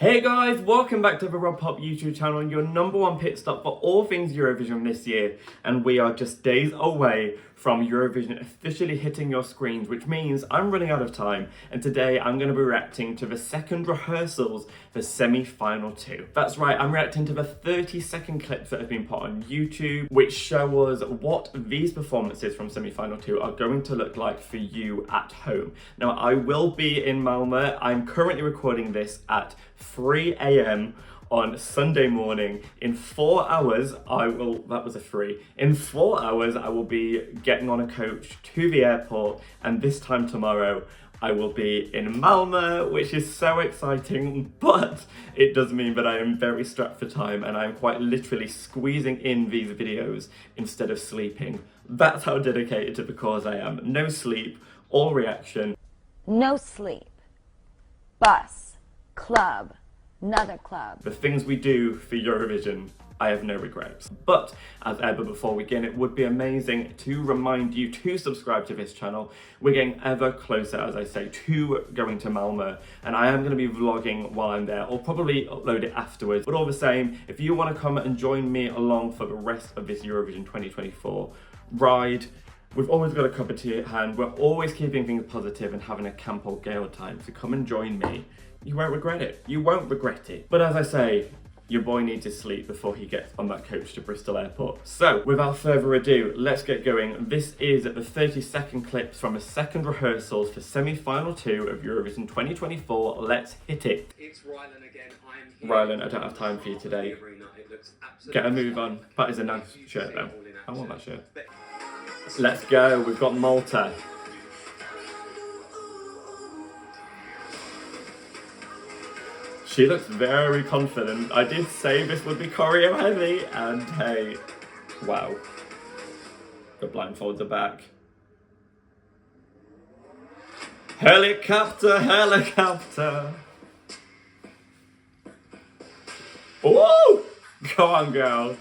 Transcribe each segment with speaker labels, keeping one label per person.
Speaker 1: Hey guys, welcome back to the Europapa YouTube channel, your number one pit stop for all things Eurovision this year. And we are just days away from Eurovision officially hitting your screens, which means I'm running out of time. And today I'm going to be reacting to the second rehearsals for semi-final 2. That's right, I'm reacting to the 30-second clips that have been put on YouTube, which show us what these performances from semi-final 2 are going to look like for you at home. Now, I will be in Malta. I'm currently recording this at 3 a.m. on Sunday morning. In 4 hours, in 4 hours, I will be getting on a coach to the airport, and this time tomorrow, I will be in Malta, which is so exciting, but it does mean that I am very strapped for time and I'm quite literally squeezing in these videos instead of sleeping. That's how dedicated to the cause I am. No sleep, all reaction.
Speaker 2: No sleep. Bus. Club. Another club.
Speaker 1: The things we do for Eurovision, I have no regrets. But as ever before we begin, it would be amazing to remind you to subscribe to this channel. We're getting ever closer, as I say, to going to Malta, and I am going to be vlogging while I'm there. I'll probably upload it afterwards. But all the same, if you want to come and join me along for the rest of this Eurovision 2024 ride, we've always got a cup of tea at hand. We're always keeping things positive and having a camp or gale time. So come and join me. You won't regret it. You won't regret it. But as I say, your boy needs to sleep before he gets on that coach to Bristol Airport. So, without further ado, let's get going. This is the 30-second clips from the second rehearsals for semi-final 2 of Eurovision 2024. Let's hit it.
Speaker 3: It's Rylan again. I'm here.
Speaker 1: Rylan, I don't have time for you today. Get a move on. That is a nice shirt though. I want that shirt. Let's go. We've got Malta. She looks very confident. I did say this would be choreo heavy, and hey, wow. The blindfolds are back. Helicopter, helicopter. Woo! Go on, girl.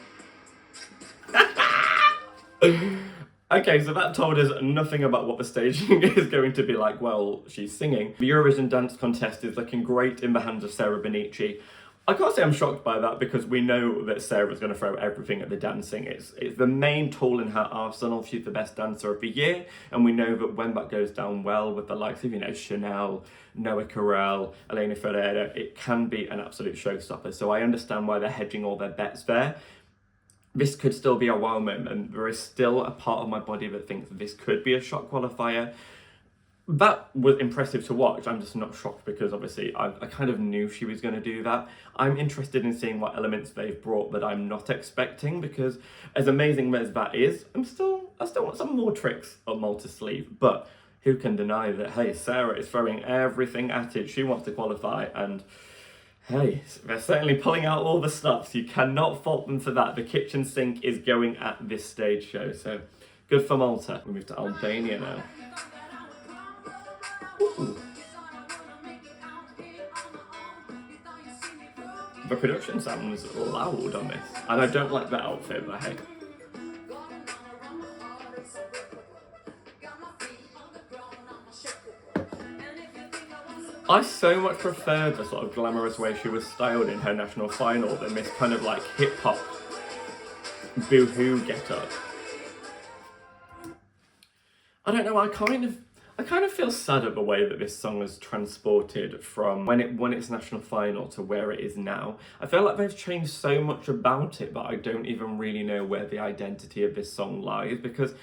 Speaker 1: Okay, so that told us nothing about what the staging is going to be like while she's singing. The Eurovision Dance Contest is looking great in the hands of Sarah Bonnici. I can't say I'm shocked by that because we know that Sarah's going to throw everything at the dancing. It's the main tool in her arsenal. She's the best dancer of the year, and we know that when that goes down well with the likes of, Chanel, Noah Carell, Elena Ferreira, it can be an absolute showstopper. So I understand why they're hedging all their bets there. This could still be a wow moment. There is still a part of my body that thinks this could be a shock qualifier. That was impressive to watch. I'm just not shocked because obviously I kind of knew she was going to do that. I'm interested in seeing what elements they've brought that I'm not expecting, because as amazing as that is, I still want some more tricks up Malta's sleeve. But who can deny that, hey, Sarah is throwing everything at it. She wants to qualify, and hey, they're certainly pulling out all the stops. You cannot fault them for that. The kitchen sink is going at this stage show, so good for Malta. We move to Albania now. Ooh. The production sounds loud on this, and I don't like that outfit, but hey. I so much prefer the sort of glamorous way she was styled in her national final than this kind of like hip-hop boo-hoo get-up. I don't know, I kind of feel sad at the way that this song is transported from when it won its national final to where it is now. I feel like they've changed so much about it, but I don't even really know where the identity of this song lies, because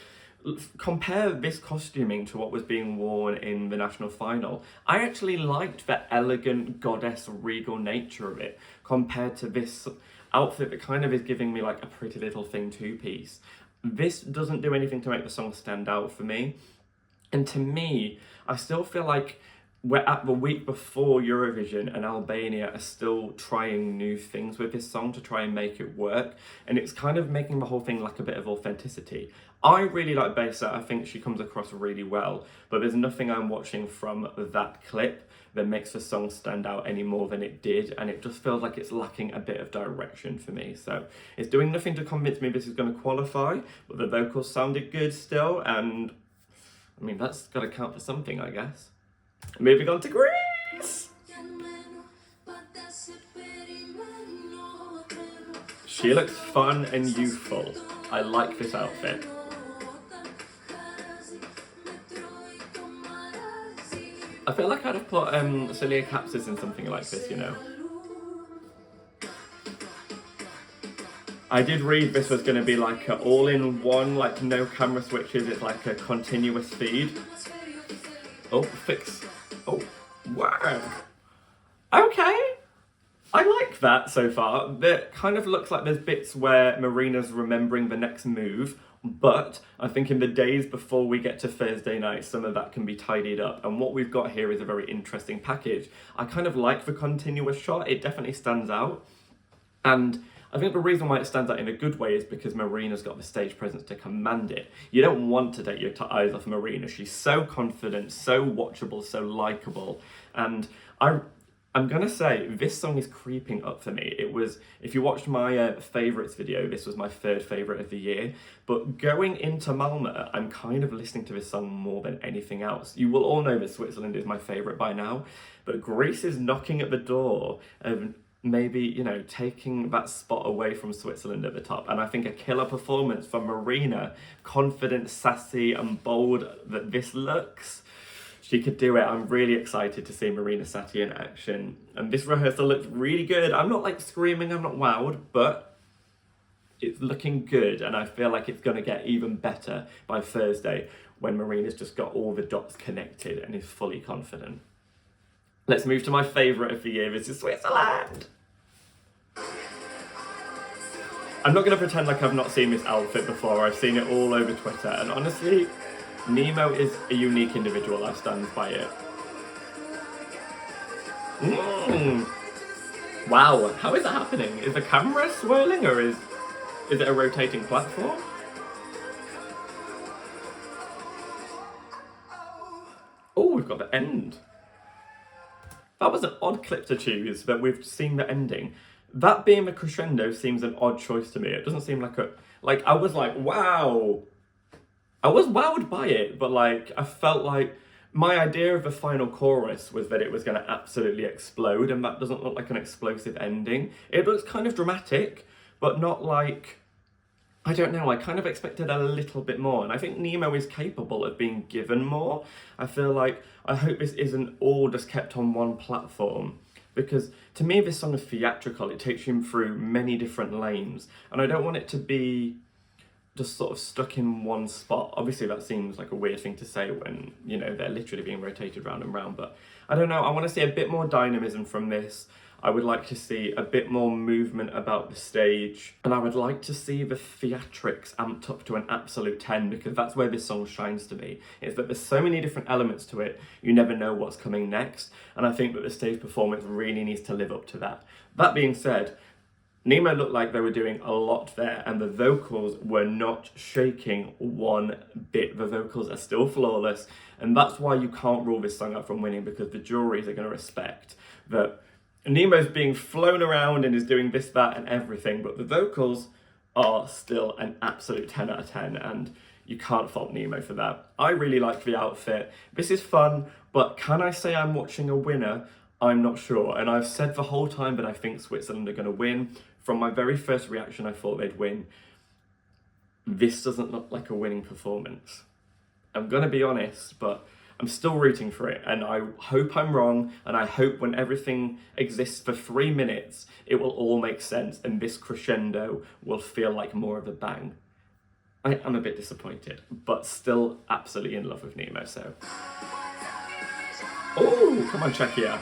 Speaker 1: compare this costuming to what was being worn in the national final. I actually liked the elegant goddess regal nature of it compared to this outfit that kind of is giving me like a Pretty Little Thing two-piece. This doesn't do anything to make the song stand out for me. And to me, I still feel like we're at the week before Eurovision and Albania are still trying new things with this song to try and make it work. And it's kind of making the whole thing like a bit of authenticity. I really like Besa. I think she comes across really well, but there's nothing I'm watching from that clip that makes the song stand out any more than it did. And it just feels like it's lacking a bit of direction for me. So it's doing nothing to convince me this is going to qualify, but the vocals sounded good still. And I mean, that's got to count for something, I guess. Moving on to Greece! She looks fun and youthful. I like this outfit. I feel like I'd have put Celia Capsis in something like this, you know. I did read this was going to be like an all-in-one, like no camera switches, it's like a continuous feed. Oh, fix. Oh, wow. Okay. I like that so far. It kind of looks like there's bits where Marina's remembering the next move, but I think in the days before we get to Thursday night, some of that can be tidied up. And what we've got here is a very interesting package. I kind of like the continuous shot. It definitely stands out. And I think the reason why it stands out in a good way is because Marina's got the stage presence to command it. You don't want to take your eyes off Marina. She's so confident, so watchable, so likable. And I'm gonna say, this song is creeping up for me. It was, if you watched my favourites video, this was my third favourite of the year. But going into Malta, I'm kind of listening to this song more than anything else. You will all know that Switzerland is my favourite by now, but Greece is knocking at the door of maybe, you know, taking that spot away from Switzerland at the top. And I think a killer performance from Marina, confident, sassy and bold that this looks. She could do it. I'm really excited to see Marina Satti in action. And this rehearsal looks really good. I'm not like screaming, I'm not wowed, but it's looking good. And I feel like it's going to get even better by Thursday when Marina's just got all the dots connected and is fully confident. Let's move to my favourite of the year. This is Switzerland. I'm not going to pretend like I've not seen this outfit before. I've seen it all over Twitter. And honestly, Nemo is a unique individual, I stand by it. Wow, how is that happening? Is the camera swirling or is it a rotating platform? Oh, we've got the end. That was an odd clip to choose, that we've seen the ending. That being the crescendo seems an odd choice to me. It doesn't seem like I was like, wow. I was wowed by it, but like, I felt like my idea of the final chorus was that it was going to absolutely explode, and that doesn't look like an explosive ending. It looks kind of dramatic, but not like, I don't know, I kind of expected a little bit more, and I think Nemo is capable of being given more. I feel like, I hope this isn't all just kept on one platform, because to me this song is theatrical. It takes you through many different lanes, and I don't want it to be just sort of stuck in one spot. Obviously that seems like a weird thing to say when, you know, they're literally being rotated round and round, but I don't know, I want to see a bit more dynamism from this. I would like to see a bit more movement about the stage, and I would like to see the theatrics amped up to an absolute 10, because that's where this song shines to me. It's that there's so many different elements to it, you never know what's coming next, and I think that the stage performance really needs to live up to that. That being said, Nemo looked like they were doing a lot there, and the vocals were not shaking one bit. The vocals are still flawless, and that's why you can't rule this song out from winning, because the juries are going to respect that Nemo's being flown around and is doing this, that, and everything, but the vocals are still an absolute 10 out of 10, and you can't fault Nemo for that. I really like the outfit. This is fun, but can I say I'm watching a winner? I'm not sure, and I've said the whole time that I think Switzerland are going to win. From my very first reaction, I thought they'd win. This doesn't look like a winning performance. I'm going to be honest, but I'm still rooting for it, and I hope I'm wrong, and I hope when everything exists for 3 minutes, it will all make sense, and this crescendo will feel like more of a bang. I am a bit disappointed, but still absolutely in love with Nemo, so. Oh, come on, Czechia.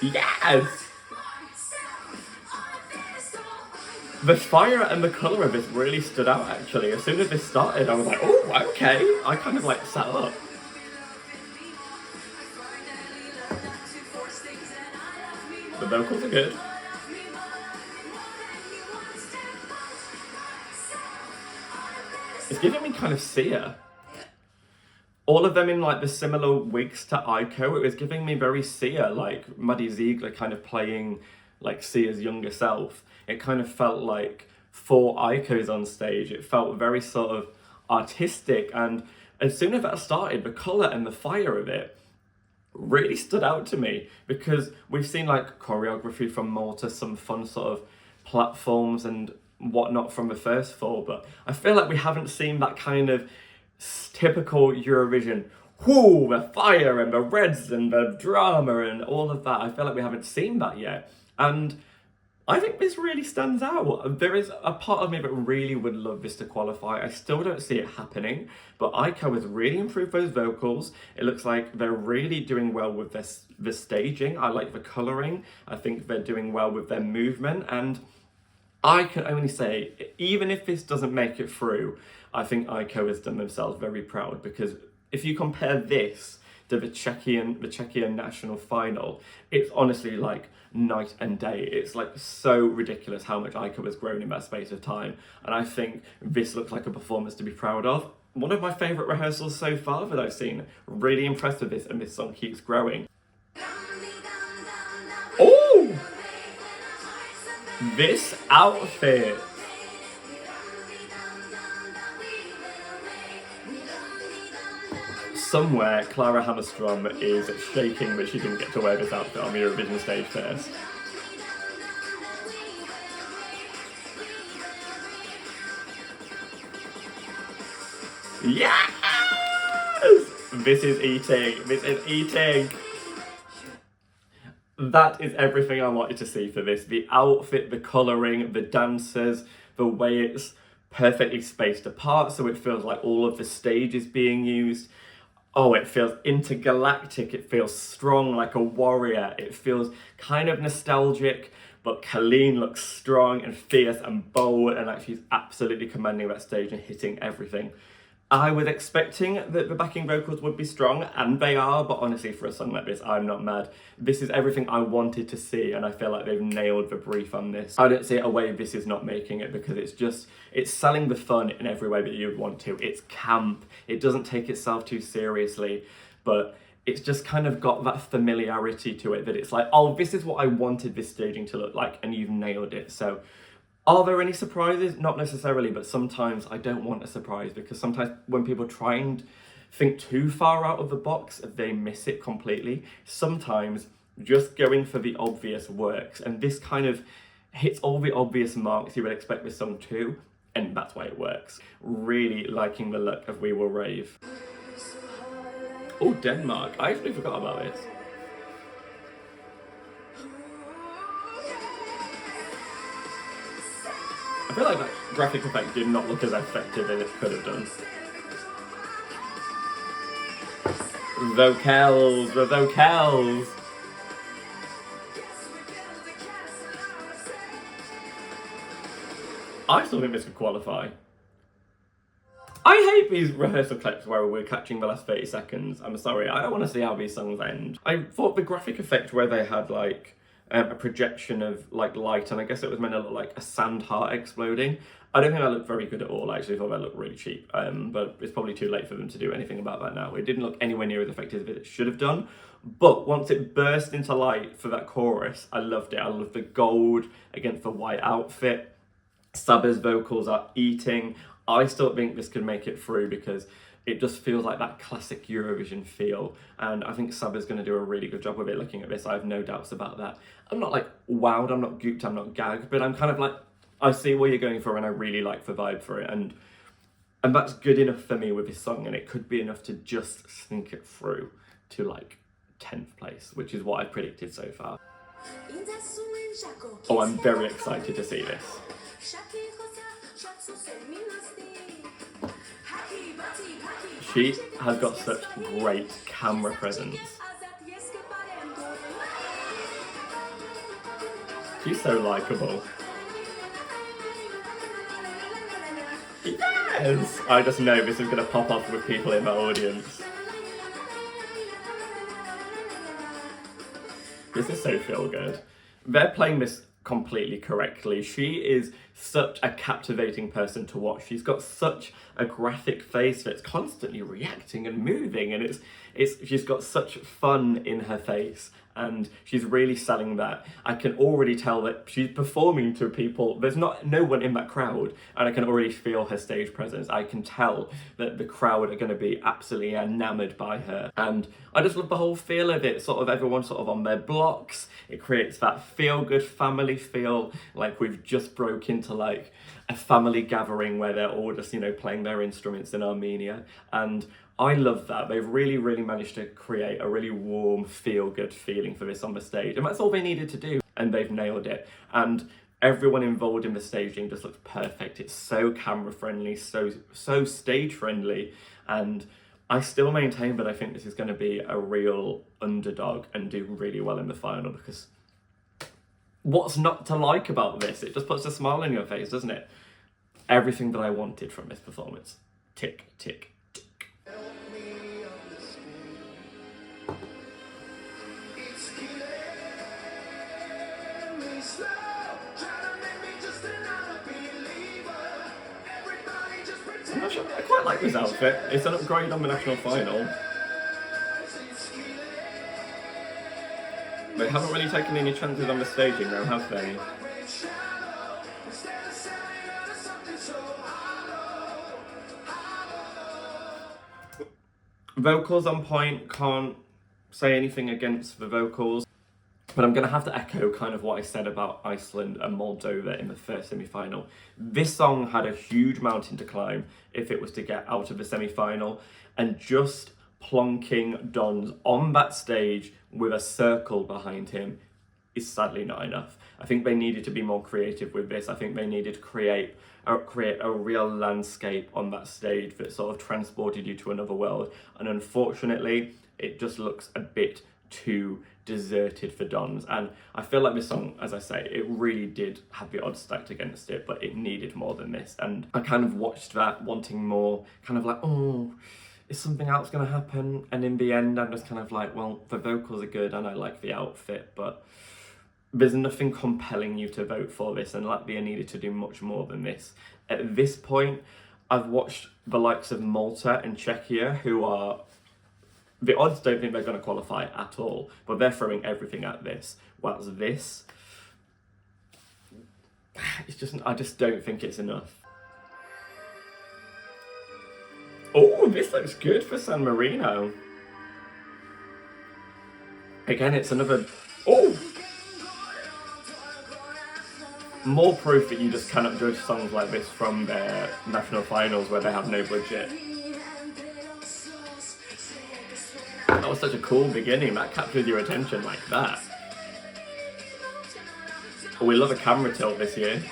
Speaker 1: Yes! The fire and the colour of this really stood out, actually. As soon as this started, I was like, oh, okay. I kind of like sat up. The vocals are good. It's giving me kind of Sia. All of them in like the similar wigs to Aiko. It was giving me very Sia, like Maddie Ziegler kind of playing like Sia's younger self. It kind of felt like 4 Aikos on stage. It felt very sort of artistic, and as soon as that started, the colour and the fire of it really stood out to me, because we've seen like choreography from Malta, some fun sort of platforms and whatnot from the first four, but I feel like we haven't seen that kind of typical Eurovision, whoo, the fire and the reds and the drama and all of that. I feel like we haven't seen that yet, and I think this really stands out. There is a part of me that really would love this to qualify. I still don't see it happening, but Aiko has really improved those vocals. It looks like they're really doing well with the staging. I like the colouring. I think they're doing well with their movement, and I can only say, even if this doesn't make it through, I think Aiko has done themselves very proud, because if you compare this to the Czechia national final, it's honestly like night and day. It's like so ridiculous how much Aiko has grown in that space of time, and I think this looks like a performance to be proud of. One of my favourite rehearsals so far that I've seen. Really impressed with this, and this song keeps growing. Oh! This outfit! Somewhere Clara Hammerstrom is shaking that she didn't get to wear this outfit on the Eurovision stage first. Yes! This is eating. This is eating. That is everything I wanted to see for this. The outfit, the colouring, the dancers, the way it's perfectly spaced apart so it feels like all of the stage is being used. Oh, it feels intergalactic, it feels strong like a warrior, it feels kind of nostalgic, but Kaleen looks strong and fierce and bold, and like she's absolutely commanding that stage and hitting everything. I was expecting that the backing vocals would be strong, and they are, but honestly, for a song like this, I'm not mad. This is everything I wanted to see, and I feel like they've nailed the brief on this. I don't see a way this is not making it, because it's selling the fun in every way that you would want to. It's camp, it doesn't take itself too seriously, but it's just kind of got that familiarity to it that it's like, oh, this is what I wanted this staging to look like, and you've nailed it. So, are there any surprises? Not necessarily, but sometimes I don't want a surprise, because sometimes when people try and think too far out of the box, they miss it completely. Sometimes just going for the obvious works, and this kind of hits all the obvious marks you would expect this song to, and that's why it works. Really liking the look of We Will Rave. Oh, Denmark. I actually forgot about this. I feel like that graphic effect did not look as effective as it could have done. Vocals, the vocals! I still think this could qualify. I hate these rehearsal clips where we're catching the last 30 seconds. I'm sorry, I don't want to see how these songs end. I thought the graphic effect where they had like a projection of like light, and I guess it was meant to look like a sand heart exploding. I don't think that looked very good at all. I actually thought that looked really cheap, but it's probably too late for them to do anything about that now. It didn't look anywhere near as effective as it should have done, but once it burst into light for that chorus, I loved it. I loved the gold against the white outfit. Saba's vocals are eating. I still think this could make it through, because it just feels like that classic Eurovision feel, and I think Saba's going to do a really good job with it. Looking at this, I have no doubts about that. I'm not like wowed, I'm not gooped, I'm not gagged, but I'm kind of like, I see what you're going for, and I really like the vibe for it, and that's good enough for me with this song, and it could be enough to just sneak it through to like 10th place, which is what I predicted so far. Oh, I'm very excited to see this. She has got such great camera presence. She's so likeable. Yes! I just know this is going to pop off with people in the audience. This is so feel good. They're playing this completely correctly. She is such a captivating person to watch. She's got such a graphic face that's constantly reacting and moving, and she's got such fun in her face, and she's really selling that. I can already tell that she's performing to people. There's no one in that crowd, and I can already feel her stage presence. I can tell that the crowd are going to be absolutely enamored by her, and I just love the whole feel of it. Sort of everyone sort of on their blocks. It creates that feel-good family feel, like we've just broke into like a family gathering where they're all just, you know, playing their instruments in Armenia, and I love that. They've really, really managed to create a really warm, feel-good feeling for this on the stage. And that's all they needed to do. And they've nailed it. And everyone involved in the staging just looks perfect. It's so camera-friendly, so stage-friendly. And I still maintain that I think this is going to be a real underdog and do really well in the final, because what's not to like about this? It just puts a smile on your face, doesn't it? Everything that I wanted from this performance. Tick, tick, tick. I quite like this outfit. It's an upgrade on the national final. They haven't really taken any chances on the staging though, have they? Vocals on point, can't say anything against the vocals. But I'm going to have to echo kind of what I said about Iceland and Moldova in the first semi-final. This song had a huge mountain to climb if it was to get out of the semi-final, and just plonking Dons on that stage with a circle behind him is sadly not enough. I think they needed to be more creative with this. I think they needed to create a real landscape on that stage that sort of transported you to another world, and unfortunately it just looks a bit too deserted for Dons. And I feel like this song, as I say, it really did have the odds stacked against it, but it needed more than this. And I kind of watched that wanting more, kind of like, oh, is something else going to happen? And in the end, I'm just kind of like, well, the vocals are good and I like the outfit, but there's nothing compelling you to vote for this, and Latvia needed to do much more than this. At this point, I've watched the likes of Malta and Czechia, who are, the odds don't think they're going to qualify at all, but they're throwing everything at this. Whilst this, I just don't think it's enough. Oh, this looks good for San Marino. Again, it's another, oh! More proof that you just cannot judge songs like this from their national finals where they have no budget. That was such a cool beginning, that captured your attention like that. Oh, we love a camera tilt this year.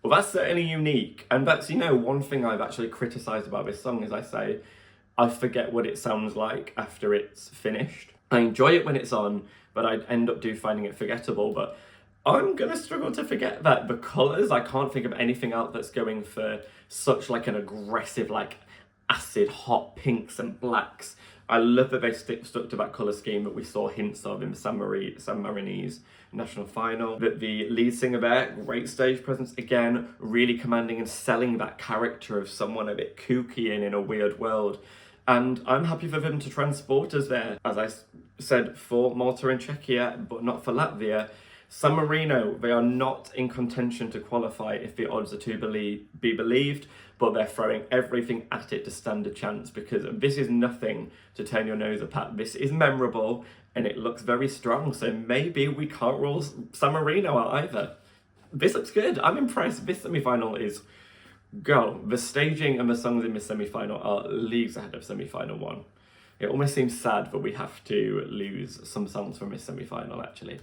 Speaker 1: Well, that's certainly unique, and that's, you know, one thing I've actually criticised about this song is I forget what it sounds like after it's finished. I enjoy it when it's on, but I end up finding it forgettable, but I'm gonna struggle to forget that. The colours, I can't think of anything else that's going for such like an aggressive, like acid hot pinks and blacks. I love that they stuck to that colour scheme that we saw hints of in the San Marinese national final. That the lead singer there, great stage presence again, really commanding and selling that character of someone a bit kooky and in a weird world. And I'm happy for them to transport us there. As I said, for Malta and Czechia, but not for Latvia. San Marino, they are not in contention to qualify if the odds are to be believed, but they're throwing everything at it to stand a chance, because this is nothing to turn your nose up at. This is memorable and it looks very strong, so maybe we can't rule San Marino out either. This looks good. I'm impressed. This semi-final is go. The staging and the songs in this semi-final are leagues ahead of semi-final one. It almost seems sad that we have to lose some songs from this semi-final, actually.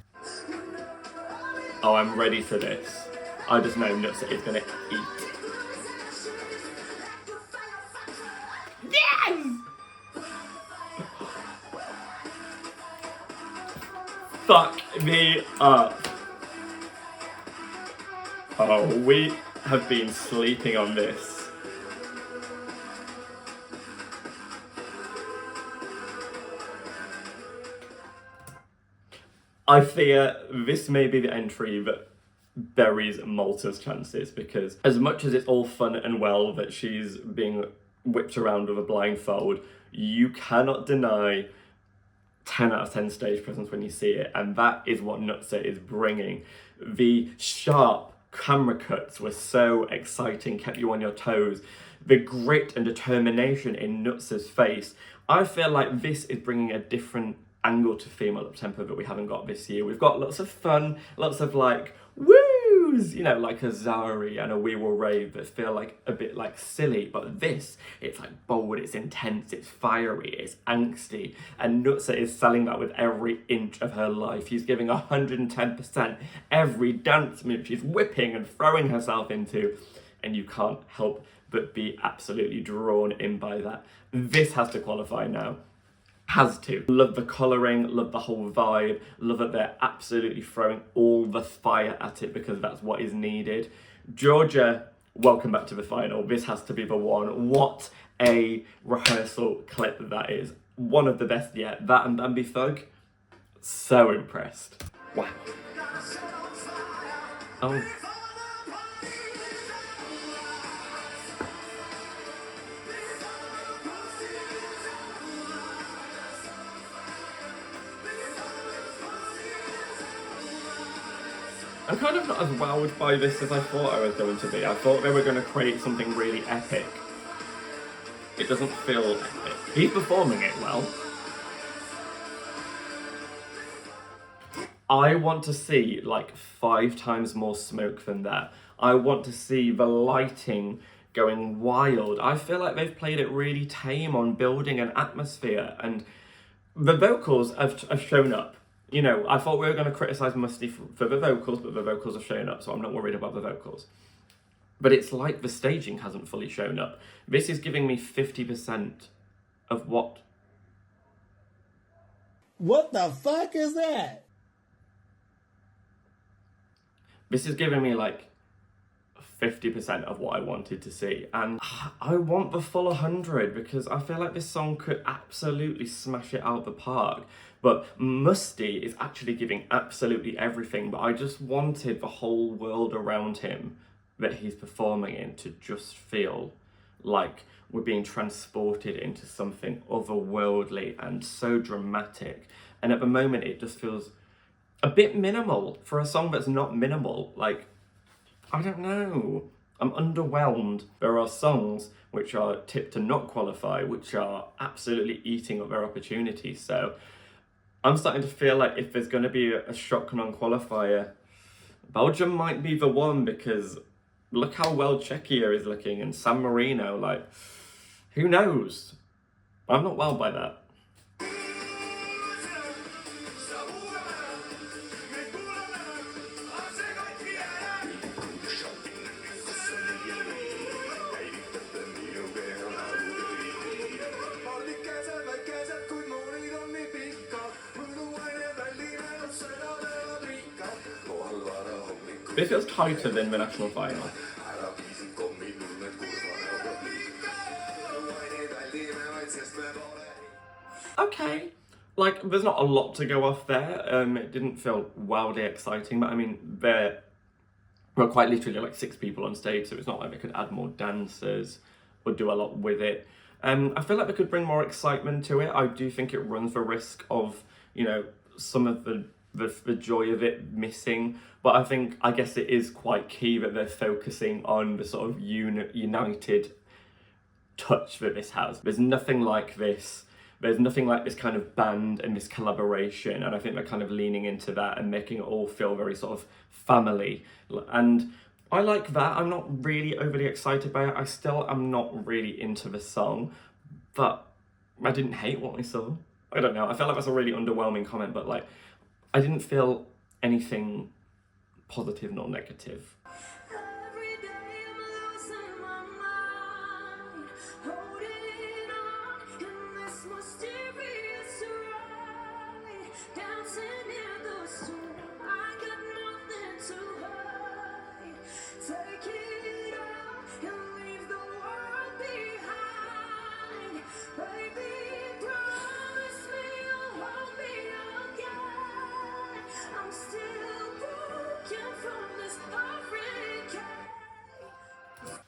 Speaker 1: Oh, I'm ready for this. I just know Nutsa is gonna eat. Yes! Fuck me up. Oh, we have been sleeping on this. I fear this may be the entry that buries Malta's chances, because as much as it's all fun and well that she's being whipped around with a blindfold, you cannot deny 10 out of 10 stage presence when you see it, and that is what Nutsa is bringing. The sharp camera cuts were so exciting, kept you on your toes. The grit and determination in Nutsa's face. I feel like this is bringing a different angle to female up-tempo that we haven't got this year. We've got lots of fun, lots of like woos, you know, like a Zari and a We Will Rave that feel like a bit like silly, but this, it's like bold, it's intense, it's fiery, it's angsty, and Nutsa is selling that with every inch of her life. She's giving 110% every dance move she's whipping and throwing herself into, and you can't help but be absolutely drawn in by that. This has to qualify now. Has to. Love the colouring, love the whole vibe, love that they're absolutely throwing all the fire at it because that's what is needed. Georgia, welcome back to the final. This has to be the one. What a rehearsal clip that is. One of the best yet. That and Bambi Thug, so impressed. Wow. Oh. I'm kind of not as wowed by this as I thought I was going to be. I thought they were going to create something really epic. It doesn't feel epic. He's performing it well. I want to see like 5 times more smoke than that. I want to see the lighting going wild. I feel like they've played it really tame on building an atmosphere, and the vocals have shown up. You know, I thought we were going to criticise Mustii for the vocals, but the vocals have shown up, so I'm not worried about the vocals. But it's like the staging hasn't fully shown up. This is giving me 50% of what...
Speaker 4: What the fuck is that?
Speaker 1: This is giving me like 50% of what I wanted to see. And I want the full 100 because I feel like this song could absolutely smash it out the park. But Mustii is actually giving absolutely everything, but I just wanted the whole world around him that he's performing in to just feel like we're being transported into something otherworldly and so dramatic. And at the moment, it just feels a bit minimal for a song that's not minimal. Like, I don't know. I'm underwhelmed. There are songs which are tipped to not qualify, which are absolutely eating up their opportunities. So I'm starting to feel like if there's going to be a shock non-qualifier, Belgium might be the one, because look how well Czechia is looking and San Marino, like, who knows? I'm not wowed by that. This feels tighter than the national final. Okay, like there's not a lot to go off there. It didn't feel wildly exciting, but I mean there were quite literally like 6 people on stage, so it's not like they could add more dancers or do a lot with it. I feel like they could bring more excitement to it. I do think it runs the risk of, you know, some of the joy of it missing, but I guess it is quite key that they're focusing on the sort of united touch that this has. There's nothing like this. There's nothing like this kind of band and this collaboration, and I think they're kind of leaning into that and making it all feel very sort of family. And I like that. I'm not really overly excited by it. I still am not really into the song, but I didn't hate what I saw. I don't know. I felt like that's a really underwhelming comment, but like, I didn't feel anything positive nor negative.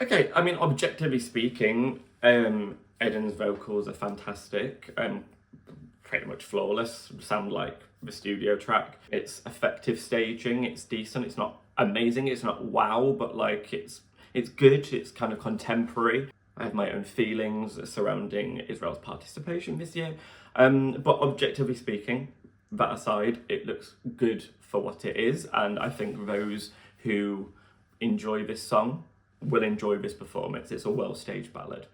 Speaker 1: Okay, I mean, objectively speaking, Eden's vocals are fantastic. pretty much flawless, sound like the studio track. It's effective staging, it's decent, it's not amazing, it's not wow, but like it's good, it's kind of contemporary. I have my own feelings surrounding Israel's participation this year, but objectively speaking, that aside, it looks good for what it is, and I think those who enjoy this song will enjoy this performance. It's a well-staged ballad.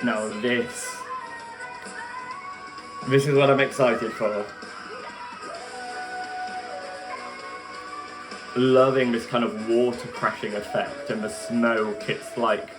Speaker 1: Now this is what I'm excited for. Loving this kind of water crashing effect and the smoke. It's like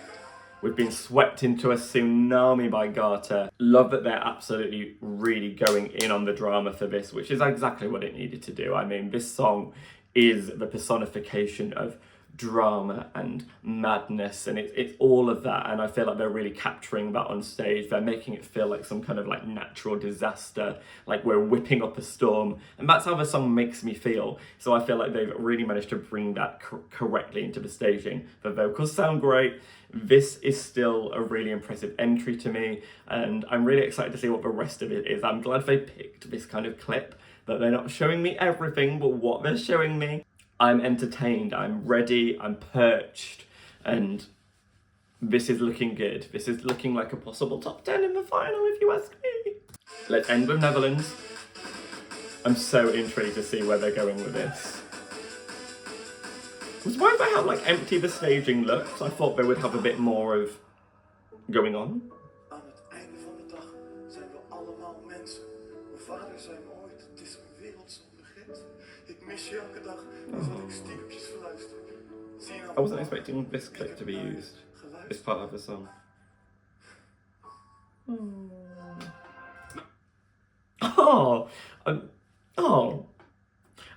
Speaker 1: we've been swept into a tsunami by Garter. Love that they're absolutely really going in on the drama for this, which is exactly what it needed to do. I mean, this song is the personification of drama and madness, and it's all of that, and I feel like they're really capturing that on stage. They're making it feel like some kind of like natural disaster, like we're whipping up a storm, and that's how the song makes me feel. So I feel like they've really managed to bring that correctly into the staging. The vocals sound great. This is still a really impressive entry to me, and I'm really excited to see what the rest of it is. I'm glad they picked this kind of clip, that they're not showing me everything, but what they're showing me, I'm entertained, I'm ready, I'm perched, and this is looking good. This is looking like a possible top 10 in the final, if you ask me. Let's end with Netherlands. I'm so intrigued to see where they're going with this. I was worried about how like empty the staging looks. I thought they would have a bit more of going on.
Speaker 5: Aan het einde van de dag zijn we allemaal mensen. Mijn vader zei me ooit, het is een wereld zonder grens. Ik mis je elke dag, dan zal ik stiepjes verluisteren.
Speaker 1: I wasn't expecting this clip to be used, this part of the song.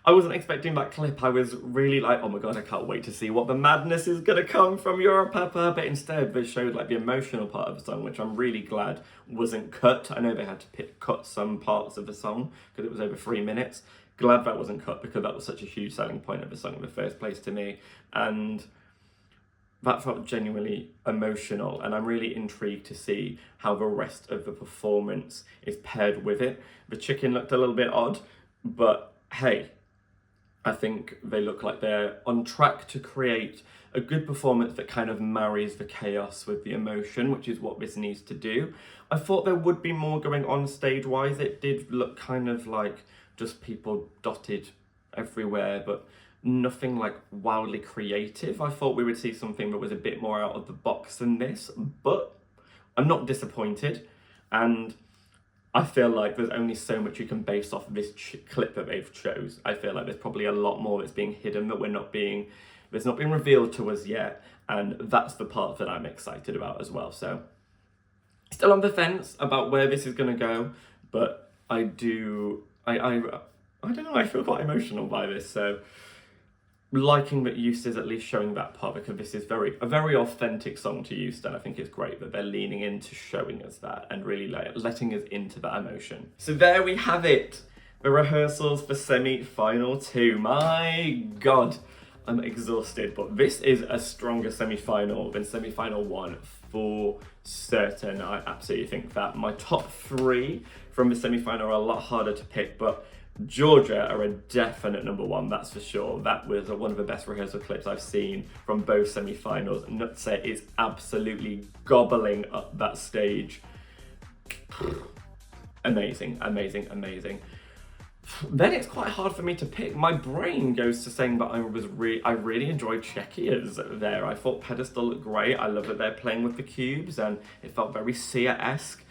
Speaker 1: I wasn't expecting that clip. I was really like, oh my god, I can't wait to see what the madness is gonna come from Europapa, but instead they showed like the emotional part of the song, which I'm really glad wasn't cut. I know they had to cut some parts of the song because it was over 3 minutes. Glad that wasn't cut, because that was such a huge selling point of the song in the first place to me, and that felt genuinely emotional, and I'm really intrigued to see how the rest of the performance is paired with it. The chicken looked a little bit odd, but hey, I think they look like they're on track to create a good performance that kind of marries the chaos with the emotion, which is what this needs to do. I thought there would be more going on stage-wise. It did look kind of like just people dotted everywhere, but nothing like wildly creative. I thought we would see something that was a bit more out of the box than this, but I'm not disappointed, and I feel like there's only so much you can base off this clip that they've chose. I feel like there's probably a lot more that's being hidden that that's not been revealed to us yet, and that's the part that I'm excited about as well. So still on the fence about where this is going to go, but I don't know, I feel quite emotional by this, so liking that Eust is at least showing that part, because this is a very authentic song to Eust, and I think it's great that they're leaning into showing us that and really letting us into that emotion. So there we have it, the rehearsals for semi-final 2. My god, I'm exhausted, but this is a stronger semi-final than semi-final 1 for certain. I absolutely think that. My top 3 from the semi-final are a lot harder to pick, but Georgia are a definite number 1, that's for sure. That was one of the best rehearsal clips I've seen from both semi-finals. Nutsa is absolutely gobbling up that stage. Amazing, amazing, amazing. Then it's quite hard for me to pick. My brain goes to saying that I really enjoyed Czechia's there. I thought Pedestal looked great. I love that they're playing with the cubes, and it felt very Sia-esque.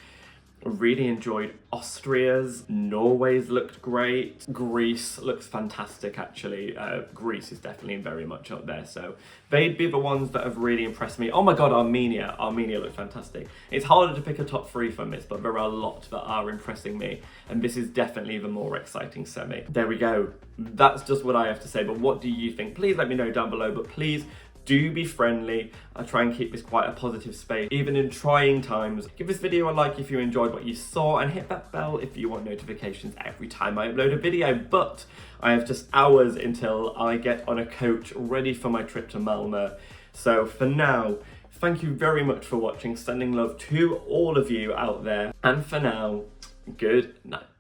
Speaker 1: Really enjoyed Austria's. Norway's looked great. Greece looks fantastic, actually. Greece is definitely very much up there, so they'd be the ones that have really impressed me. Oh my god, Armenia looked fantastic. It's harder to pick a top 3 from this, but there are a lot that are impressing me, and this is definitely the more exciting semi. There we go. That's just what I have to say, but what do you think? Please let me know down below, but please Do be friendly. I try and keep this quite a positive space, even in trying times. Give this video a like if you enjoyed what you saw, and hit that bell if you want notifications every time I upload a video. But I have just hours until I get on a coach ready for my trip to Malmo. So for now, thank you very much for watching. Sending love to all of you out there. And for now, good night.